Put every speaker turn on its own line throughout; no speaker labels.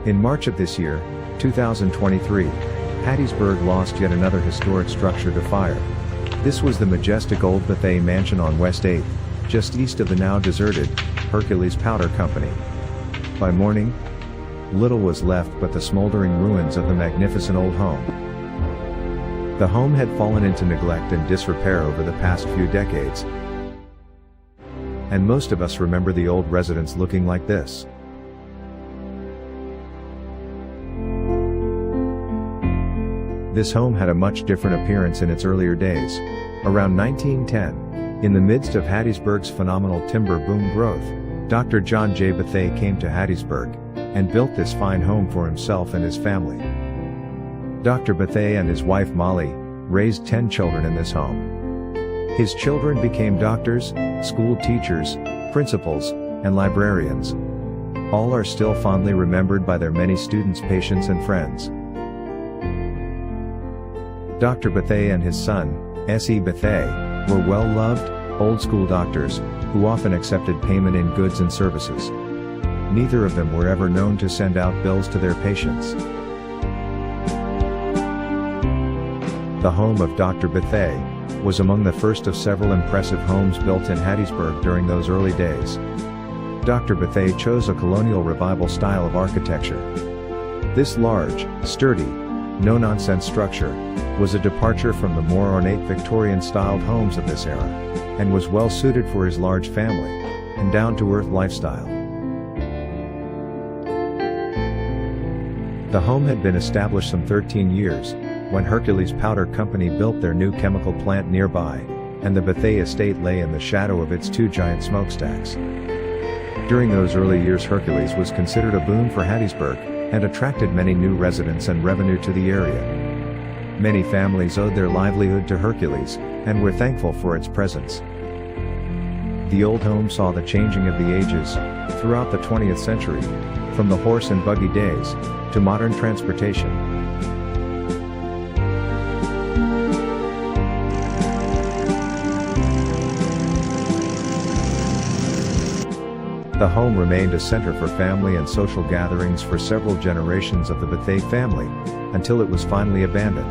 In March of this year, 2023, Hattiesburg lost yet another historic structure to fire. This was the majestic old Bethea mansion on West 8th, just east of the now deserted Hercules Powder Company. By morning, little was left but the smoldering ruins of the magnificent old home. The home had fallen into neglect and disrepair over the past few decades, and most of us remember the old residence looking like this. This home had a much different appearance in its earlier days. Around 1910, in the midst of Hattiesburg's phenomenal timber boom growth, Dr. John J. Bethea came to Hattiesburg and built this fine home for himself and his family. Dr. Bethea and his wife Mollie raised 10 children in this home. His children became doctors, school teachers, principals, and librarians. All are still fondly remembered by their many students, patients, and friends. Dr. Bethea and his son, S.E. Bethea, were well-loved, old-school doctors, who often accepted payment in goods and services. Neither of them were ever known to send out bills to their patients. The home of Dr. Bethea was among the first of several impressive homes built in Hattiesburg during those early days. Dr. Bethea chose a colonial revival style of architecture. This large, sturdy, no-nonsense structure was a departure from the more ornate Victorian-styled homes of this era, and was well suited for his large family and down-to-earth lifestyle. The home had been established some 13 years, when Hercules Powder Company built their new chemical plant nearby, and the Bethea estate lay in the shadow of its two giant smokestacks. During those early years, Hercules was considered a boon for Hattiesburg, and attracted many new residents and revenue to the area. Many families owed their livelihood to Hercules, and were thankful for its presence. The old home saw the changing of the ages throughout the 20th century, from the horse and buggy days to modern transportation. The home remained a center for family and social gatherings for several generations of the Bethea family, until it was finally abandoned.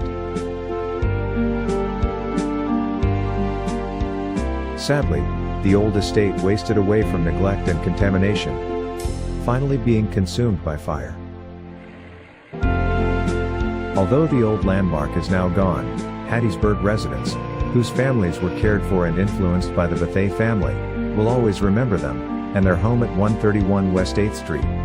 Sadly, the old estate wasted away from neglect and contamination, finally being consumed by fire. Although the old landmark is now gone, Hattiesburg residents, whose families were cared for and influenced by the Bethea family, will always remember them and their home at 131 West 8th Street.